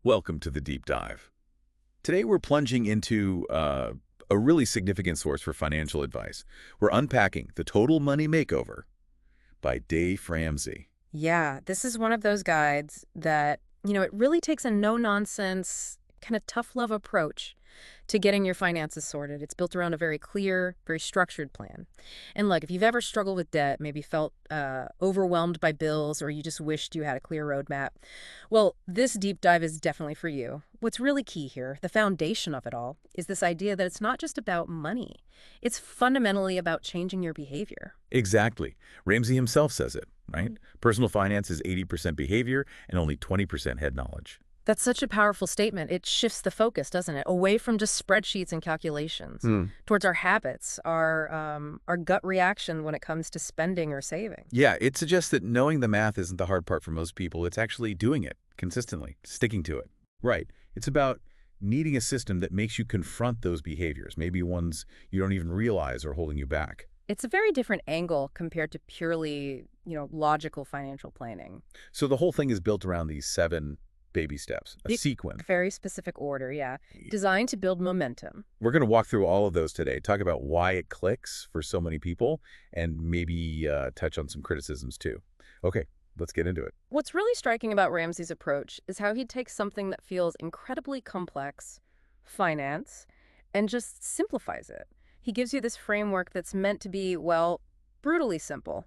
Welcome to the Deep Dive. Today we're plunging into a really significant source for financial advice. We're unpacking The Total Money Makeover by Dave Ramsey. Yeah, this is one of those guides that, it really takes a no-nonsense, kind of tough love approach to getting your finances sorted. It's built around a very clear, very structured plan. And look, if you've ever struggled with debt, maybe felt overwhelmed by bills, or you just wished you had a clear roadmap, well, this deep dive is definitely for you. What's really key here, the foundation of it all, is this idea that it's not just about money. It's fundamentally about changing your behavior. Exactly. Ramsey himself says it, right? Personal finance is 80% behavior and only 20% head knowledge. That's such a powerful statement. It shifts the focus, doesn't it? Away from just spreadsheets and calculations towards our habits, our gut reaction when it comes to spending or saving. Yeah, it suggests that knowing the math isn't the hard part for most people. It's actually doing it consistently, sticking to it. Right. It's about needing a system that makes you confront those behaviors, maybe ones you don't even realize are holding you back. It's a very different angle compared to purely, logical financial planning. So the whole thing is built around these 7 baby steps, a sequence. Very specific order, yeah. Designed to build momentum. We're going to walk through all of those today, talk about why it clicks for so many people, and maybe touch on some criticisms too. Okay, let's get into it. What's really striking about Ramsey's approach is how he takes something that feels incredibly complex, finance, and just simplifies it. He gives you this framework that's meant to be, well, brutally simple,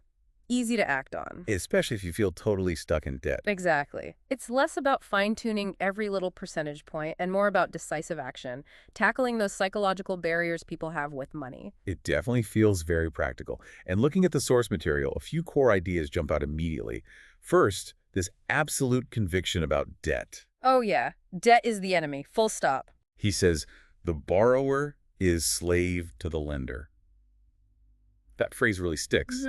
easy to act on. Especially if you feel totally stuck in debt. Exactly. It's less about fine-tuning every little percentage point and more about decisive action, tackling those psychological barriers people have with money. It definitely feels very practical. And looking at the source material, a few core ideas jump out immediately. First, this absolute conviction about debt. Oh yeah, debt is the enemy, full stop. He says, the borrower is slave to the lender. That phrase really sticks.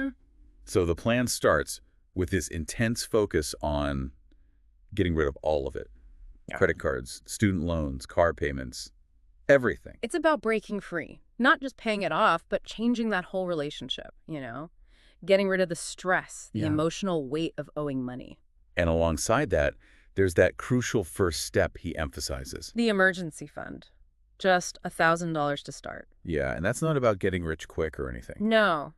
So the plan starts with this intense focus on getting rid of all of it. Yeah. Credit cards, student loans, car payments, everything. It's about breaking free, not just paying it off, but changing that whole relationship, Getting rid of the stress, the emotional weight of owing money. And alongside that, there's that crucial first step he emphasizes. The emergency fund. Just $1,000 to start. Yeah, and that's not about getting rich quick or anything. No.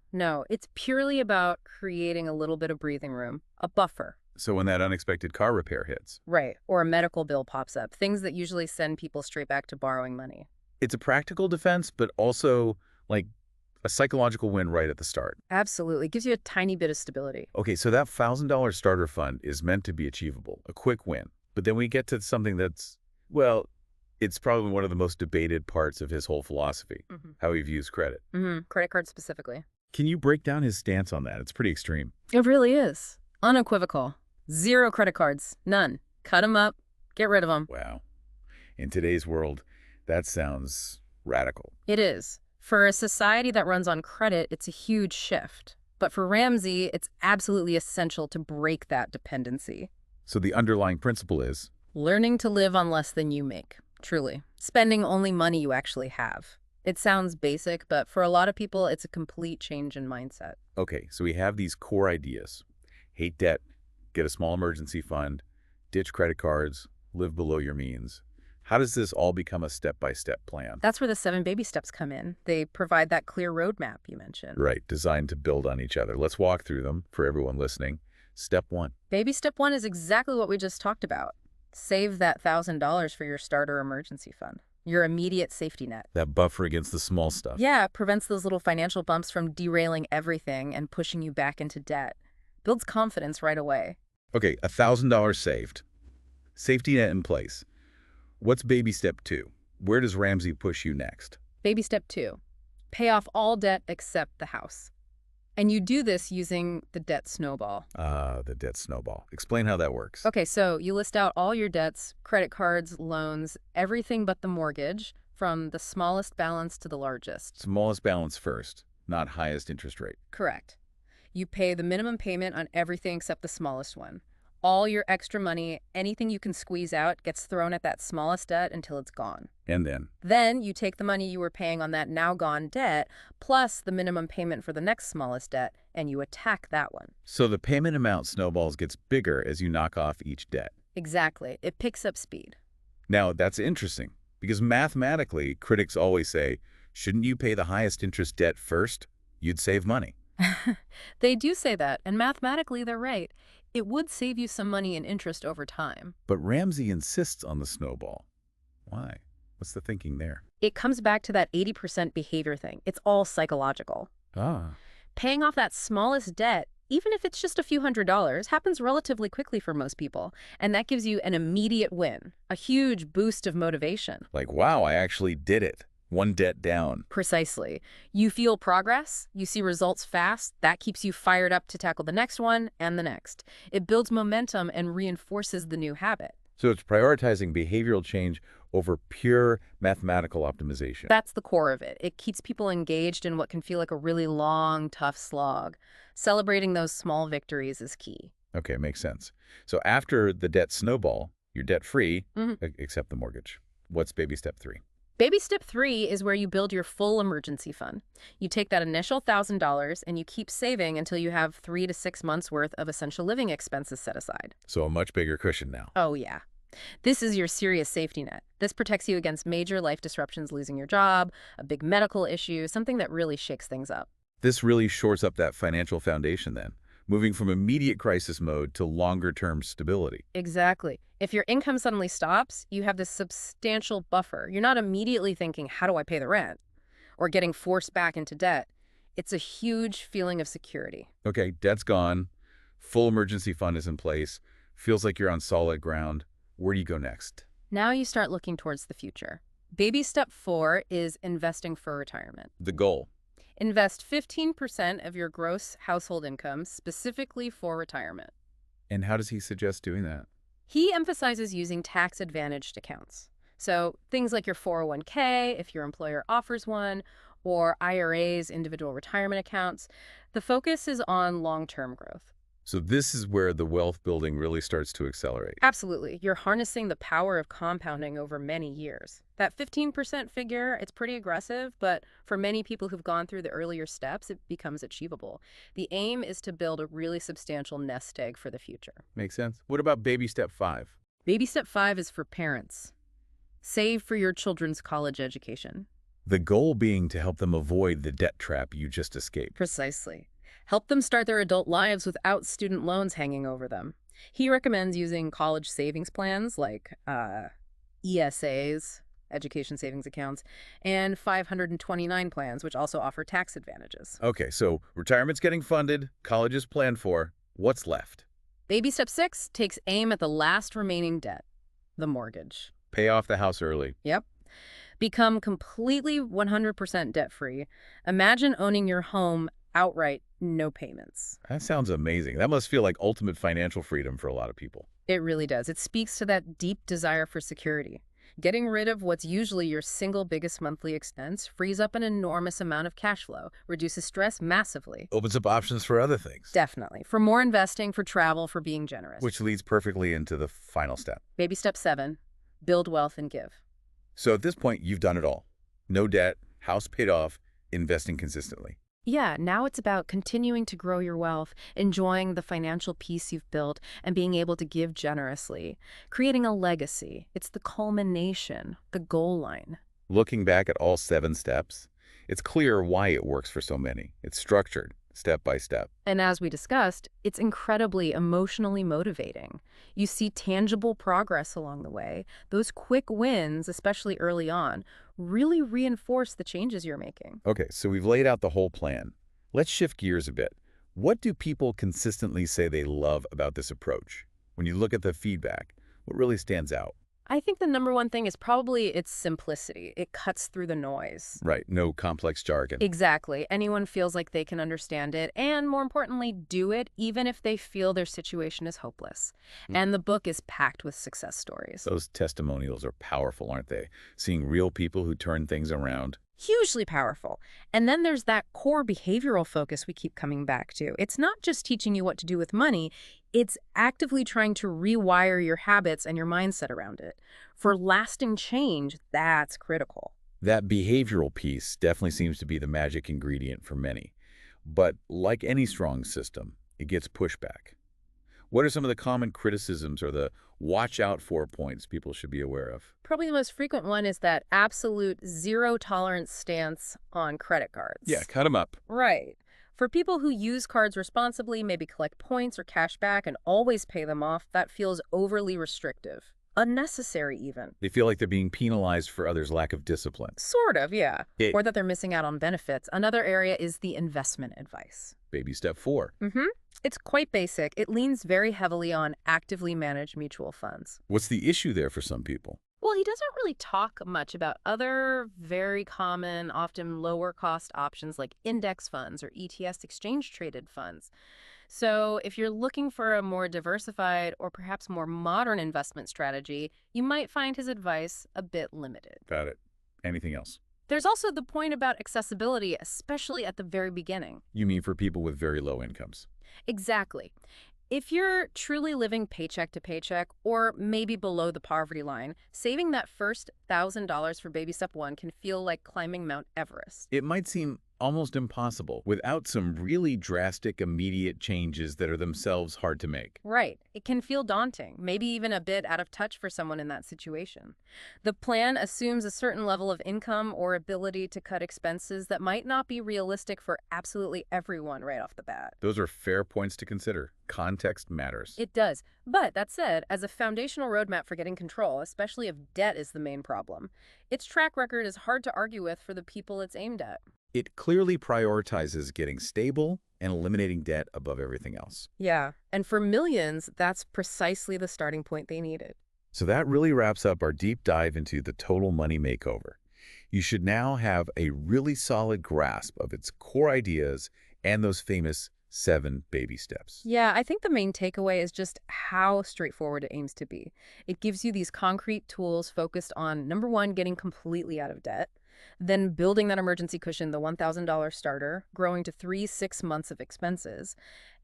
It's purely about creating a little bit of breathing room, a buffer. So when that unexpected car repair hits. Right, or a medical bill pops up, things that usually send people straight back to borrowing money. It's a practical defense, but also like a psychological win right at the start. Absolutely. It gives you a tiny bit of stability. Okay, so that $1,000 starter fund is meant to be achievable, a quick win. But then we get to something that's, well, it's probably one of the most debated parts of his whole philosophy, how he views credit. Credit cards specifically. Can you break down his stance on that? It's pretty extreme. It really is. Unequivocal. 0 credit cards. None. Cut them up. Get rid of them. Wow. In today's world, that sounds radical. It is. For a society that runs on credit, it's a huge shift. But for Ramsey, it's absolutely essential to break that dependency. So the underlying principle is? Learning to live on less than you make. Truly. Spending only money you actually have. It sounds basic, but for a lot of people, it's a complete change in mindset. Okay, so we have these core ideas. Hate debt, get a small emergency fund, ditch credit cards, live below your means. How does this all become a step-by-step plan? That's where the 7 baby steps come in. They provide that clear roadmap you mentioned. Right, designed to build on each other. Let's walk through them for everyone listening. Step 1. Baby step 1 is exactly what we just talked about. Save that $1,000 for your starter emergency fund, your immediate safety net. That buffer against the small stuff. Yeah, it prevents those little financial bumps from derailing everything and pushing you back into debt. Builds confidence right away. Okay, $1,000 saved. Safety net in place. What's baby step 2? Where does Ramsey push you next? Baby step 2. Pay off all debt except the house. And you do this using the debt snowball. The debt snowball. Explain how that works. Okay, so you list out all your debts, credit cards, loans, everything but the mortgage, from the smallest balance to the largest. Smallest balance first, not highest interest rate. Correct. You pay the minimum payment on everything except the smallest one. All your extra money, anything you can squeeze out, gets thrown at that smallest debt until it's gone. And then? Then you take the money you were paying on that now gone debt, plus the minimum payment for the next smallest debt, and you attack that one. So the payment amount snowballs gets bigger as you knock off each debt. Exactly. It picks up speed. Now, that's interesting, because mathematically, critics always say, shouldn't you pay the highest interest debt first? You'd save money. They do say that, and mathematically they're right. It would save you some money in interest over time. But Ramsey insists on the snowball. Why? What's the thinking there? It comes back to that 80% behavior thing. It's all psychological. Ah, Paying off that smallest debt, even if it's just a few $100s, happens relatively quickly for most people. And that gives you an immediate win, a huge boost of motivation. like, wow, I actually did it. One debt down. Precisely. You feel progress, you see results fast, that keeps you fired up to tackle the next one and the next. It builds momentum and reinforces the new habit. So it's prioritizing behavioral change over pure mathematical optimization. That's the core of it. It keeps people engaged in what can feel like a really long, tough slog. Celebrating those small victories is key. Okay, makes sense. So after the debt snowball, you're debt-free, except the mortgage. What's baby step 3? Baby step 3 is where you build your full emergency fund. You take that initial $1,000 and you keep saving until you have 3 to 6 months worth of essential living expenses set aside. So a much bigger cushion now. Oh, yeah. This is your serious safety net. This protects you against major life disruptions, losing your job, a big medical issue, something that really shakes things up. This really shores up that financial foundation then, moving from immediate crisis mode to longer-term stability. Exactly. If your income suddenly stops, you have this substantial buffer. You're not immediately thinking, how do I pay the rent? Or getting forced back into debt. It's a huge feeling of security. Okay, debt's gone, full emergency fund is in place, feels like you're on solid ground. Where do you go next? Now you start looking towards the future. Baby step 4 is investing for retirement. The goal. Invest 15% of your gross household income specifically for retirement. And how does he suggest doing that? He emphasizes using tax-advantaged accounts. So things like your 401k, if your employer offers one, or IRAs, individual retirement accounts. The focus is on long-term growth. So this is where the wealth building really starts to accelerate. Absolutely. You're harnessing the power of compounding over many years. That 15% figure, it's pretty aggressive, but for many people who've gone through the earlier steps, it becomes achievable. The aim is to build a really substantial nest egg for the future. Makes sense. What about baby step 5? Baby step 5 is for parents. Save for your children's college education. The goal being to help them avoid the debt trap you just escaped. Precisely. Help them start their adult lives without student loans hanging over them. He recommends using college savings plans like ESAs, education savings accounts, and 529 plans, which also offer tax advantages. Okay, so retirement's getting funded, college is planned for. What's left? Baby step 6 takes aim at the last remaining debt, the mortgage. Pay off the house early. Yep. Become completely 100% debt-free. Imagine owning your home outright, no payments. That sounds amazing. That must feel like ultimate financial freedom for a lot of people. It really does. It speaks to that deep desire for security. Getting rid of what's usually your single biggest monthly expense frees up an enormous amount of cash flow, reduces stress massively. Opens up options for other things. Definitely. For more investing, for travel, for being generous. Which leads perfectly into the final step. Baby step 7, build wealth and give. So at this point, you've done it all. No debt, house paid off, investing consistently. Yeah, now it's about continuing to grow your wealth, enjoying the financial peace you've built, and being able to give generously. Creating a legacy. It's the culmination, the goal line. Looking back at all 7 steps, it's clear why it works for so many. It's structured, step by step. And as we discussed, it's incredibly emotionally motivating. You see tangible progress along the way. Those quick wins, especially early on, really reinforce the changes you're making. Okay, so we've laid out the whole plan. Let's shift gears a bit. What do people consistently say they love about this approach? When you look at the feedback, what really stands out? I think the number one thing is probably its simplicity. It cuts through the noise. Right, no complex jargon. Exactly. Anyone feels like they can understand it and, more importantly, do it even if they feel their situation is hopeless. And the book is packed with success stories. Those testimonials are powerful, aren't they? Seeing real people who turn things around. Hugely powerful. And then there's that core behavioral focus we keep coming back to. It's not just teaching you what to do with money, it's actively trying to rewire your habits and your mindset around it. For lasting change, that's critical. That behavioral piece definitely seems to be the magic ingredient for many. But like any strong system, it gets pushback. What are some of the common criticisms or the watch out for points people should be aware of? Probably the most frequent one is that absolute zero tolerance stance on credit cards. Yeah, cut them up. Right. For people who use cards responsibly, maybe collect points or cash back and always pay them off, that feels overly restrictive. Unnecessary, even. They feel like they're being penalized for others' lack of discipline. Sort of, yeah. Or that they're missing out on benefits. Another area is the investment advice. Baby step 4. It's quite basic. It leans very heavily on actively managed mutual funds. What's the issue there for some people? Well, he doesn't really talk much about other very common, often lower cost options like index funds or ETFs, exchange traded funds. So if you're looking for a more diversified or perhaps more modern investment strategy, you might find his advice a bit limited. Got it. Anything else? There's also the point about accessibility, especially at the very beginning. You mean for people with very low incomes? Exactly. If you're truly living paycheck to paycheck or maybe below the poverty line, saving that first $1,000 for baby step 1 can feel like climbing Mount Everest. It might seem almost impossible without some really drastic, immediate changes that are themselves hard to make. Right. It can feel daunting, maybe even a bit out of touch for someone in that situation. The plan assumes a certain level of income or ability to cut expenses that might not be realistic for absolutely everyone right off the bat. Those are fair points to consider. Context matters. It does. But that said, as a foundational roadmap for getting control, especially if debt is the main problem, its track record is hard to argue with for the people it's aimed at. It clearly prioritizes getting stable and eliminating debt above everything else. Yeah, and for millions, that's precisely the starting point they needed. So that really wraps up our deep dive into the Total Money Makeover. You should now have a really solid grasp of its core ideas and those famous 7 baby steps. Yeah, I think the main takeaway is just how straightforward it aims to be. It gives you these concrete tools focused on, number 1, getting completely out of debt, then building that emergency cushion, the $1,000 starter, growing to 3-6 months of expenses.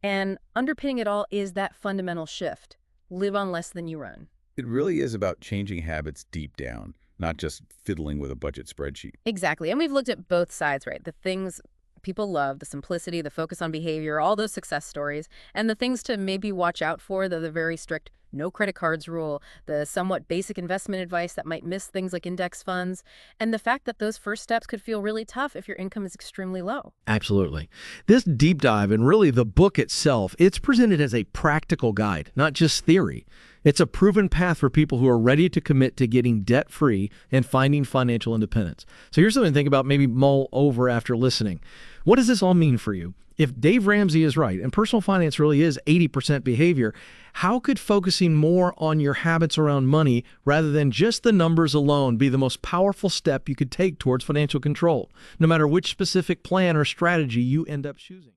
And underpinning it all is that fundamental shift. Live on less than you run. It really is about changing habits deep down, not just fiddling with a budget spreadsheet. Exactly. And we've looked at both sides, right? The things people love, the simplicity, the focus on behavior, all those success stories, and the things to maybe watch out for, the very strict no credit cards rule, the somewhat basic investment advice that might miss things like index funds, and the fact that those first steps could feel really tough if your income is extremely low. Absolutely. This deep dive, and really the book itself, it's presented as a practical guide, not just theory. It's a proven path for people who are ready to commit to getting debt-free and finding financial independence. So here's something to think about, maybe mull over after listening. What does this all mean for you? If Dave Ramsey is right, and personal finance really is 80% behavior, how could focusing more on your habits around money rather than just the numbers alone be the most powerful step you could take towards financial control, no matter which specific plan or strategy you end up choosing?